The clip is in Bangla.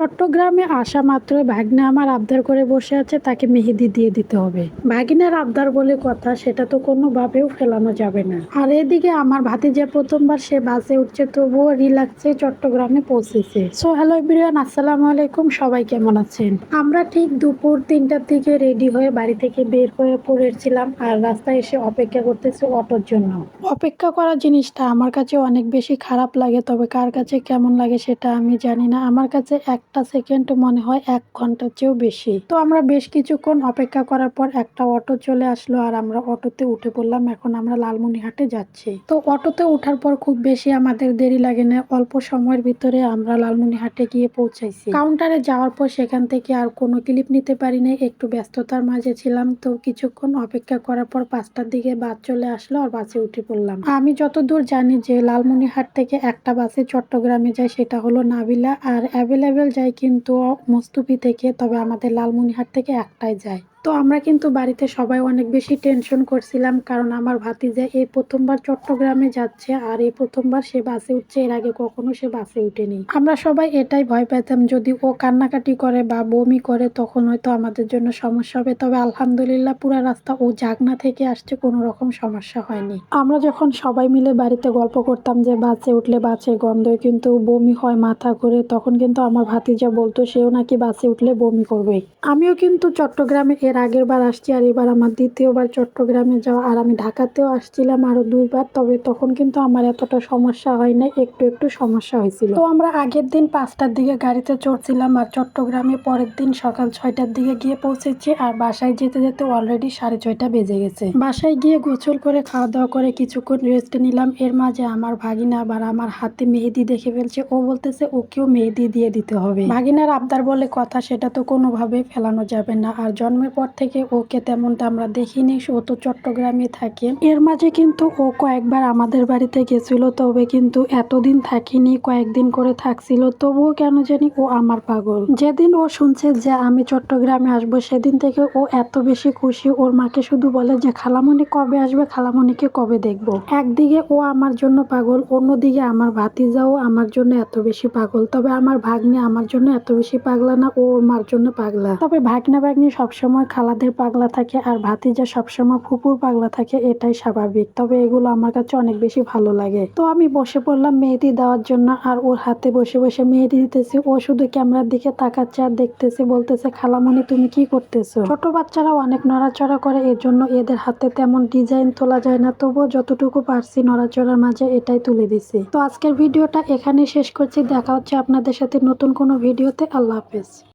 চট্টগ্রামে আসা মাত্রই ভাগ্নে আমার আবদার করে বসে আছে তাকে মেহেদি দিয়ে দিতে হবে। ভাগিনার আবদার বলে কথা, সেটা তো কোনোভাবেও ফেলানো যাবে না। আর এদিকে আমার ভাতিজা প্রথমবার সে বাসে উঠছে, তবুও রিল্যাক্সে চট্টগ্রামে পৌঁছেছে। সো হ্যালো এভরিওয়ান, আসসালামু আলাইকুম। সবাই কেমন আছেন? আমরা ঠিক দুপুর 3টার দিকে রেডি হয়ে বাড়ি থেকে বের হয়ে পড়েছিলাম, আর রাস্তায় এসে অপেক্ষা করতেছি অটোর জন্য। অপেক্ষা করা জিনিসটা আমার কাছে অনেক বেশি খারাপ লাগে, তবে কার কাছে কেমন লাগে সেটা আমি জানি না। আমার কাছে একটা সেকেন্ড মনে হয় 1 ঘন্টার চেয়েও বেশি। তো আমরা বেশ কিছুক্ষণ অপেক্ষা করার পর একটা অটো চলে আসলো, আর আমরা অটোতে উঠে পড়লাম। এখন আমরা লালমনিরহাটে যাচ্ছি। তো অটোতে ওঠার পর খুব বেশি আমাদের দেরি লাগে না, অল্প সময়ের ভিতরে আমরা লালমনিরহাটে গিয়ে পৌঁছাইছি। কাউন্টারে যাওয়ার পর সেখান থেকে আর কোনো ক্লিপ নিতে পারি নাই, একটু ব্যস্ততার মাঝে ছিলাম। তো কিছুক্ষণ অপেক্ষা করার পর 5টার দিকে বাস চলে আসলো, আর বাসে উঠে পড়লাম। আমি যতদূর জানি যে লালমনিরহাট থেকে একটা বাসে চট্টগ্রামে যায়, সেটা হলো নাবিলা, আর অ্যাভেলেবেল যায় কিন্তু মুস্তুফি থেকে, তবে আমাদের লালমনিরহাট থেকে একটাই যায়। তো আমরা কিন্তু বাড়িতে সবাই অনেক বেশি টেনশন করছিলাম, কারণ আমার ভাতিজা এই প্রথমবার চট্টগ্রামে যাচ্ছে, আর এই প্রথমবার সে বাসে উঠছে। এর আগে কখনো সে বাসে উঠেনি। আমরা সবাই এটাই ভয় পেতাম, যদি ও কান্নাকাটি করে বা বমি করে তখন হয়তো আমাদের জন্য সমস্যা হবে। তবে আলহামদুলিল্লাহ পুরা রাস্তা ও জাগনা থেকে আসছে, কোনো রকম সমস্যা হয়নি। আমরা যখন সবাই মিলে বাড়িতে গল্প করতাম যে বাসে উঠলে বাসের গন্ধে কিন্তু বমি হয়, মাথা ঘুরে, তখন কিন্তু আমার ভাতিজা বলতো সেও নাকি বাসে উঠলে বমি করবে। আমিও কিন্তু চট্টগ্রামে এর আগের বার আসছি, আর এবার আমার দ্বিতীয়বার চট্টগ্রামে যাওয়া। আর আমি ঢাকাতেও আসছিলাম আরো 2বার, তবে তখন কিন্তু আমার এতটা সমস্যা হয় না, একটু একটু সমস্যা হয়েছিল। তো আমরা আগের দিন 5টার দিকে গাড়িতে চড়ছিলাম, আর চট্টগ্রামে পরের দিন সকাল 6টার দিকে গিয়ে পৌঁছেছি। আর বাসায় যেতে যেতে অলরেডি 6:30 বেজে গেছে। বাসায় গিয়ে গোসল করে খাওয়া দাওয়া করে কিছুক্ষণ রেস্ট নিলাম। এর মাঝে আমার ভাগিনা আবার আমার হাতে মেহেদি দেখে ফেলছে, ও বলতেছে ওকেও মেহেদি দিয়ে দিতে হবে। ভাগিনার আবদার বলে কথা, সেটা তো কোনোভাবে ফেলানো যাবে না। আর জন্মের পর থেকে ওকে তেমনটা আমরা দেখিনি, ও তো চট্টগ্রামে থাকে। এর মাঝে কিন্তু ও কয়েকবার আমাদের বাড়িতে গেছিল, তবে কিন্তু এতদিন থাকিনি, কয়েকদিন করে থাকছিল। তবুও কেন জানি ও আমার পাগল। যেদিন ও শুনছে যে আমি চট্টগ্রামে আসবো, সেদিন থেকে ও এত বেশি খুশি। ওর মাকে শুধু বলে যে খালামণি কবে আসবে, খালামণিকে কবে দেখবো। একদিকে ও আমার জন্য পাগল, অন্যদিকে আমার ভাতিজাও আমার জন্য এত বেশি পাগল। তবে আমার ভাগ্নে আমার জন্য এত বেশি পাগলা না, ও ওর মার জন্য পাগলা। তবে ভাগ্না ভাগ্নি সবসময় খালাদের পাগলা থাকে, আর ভাতিজা সবসময় ফুপুর পাগলা থাকে, এটাই স্বাভাবিক। তবে এগুলো আমার কাছে অনেক বেশি ভালো লাগে। তো আমি বসে পড়লাম মেহেদি দেওয়ার জন্য, আর ওর হাতে বসে বসে মেহেদি দিতেছি। ও শুধু ক্যামেরার দিকে তাকাচ্ছে আর দেখতেছে, বলতেছে খালামণি তুমি কি করতেছো। ছোট বাচ্চারা অনেক নড়াচড়া করে, এর জন্য এদের হাতে তেমন ডিজাইন তোলা যায় না, তবুও যতটুকু পারছি নড়াচড়ার মাঝে এটাই তুলে দিছি। তো আজকের ভিডিওটা এখানে শেষ করছি। দেখা হচ্ছে আপনাদের সাথে নতুন কোনো ভিডিওতে। আল্লাহ হাফেজ।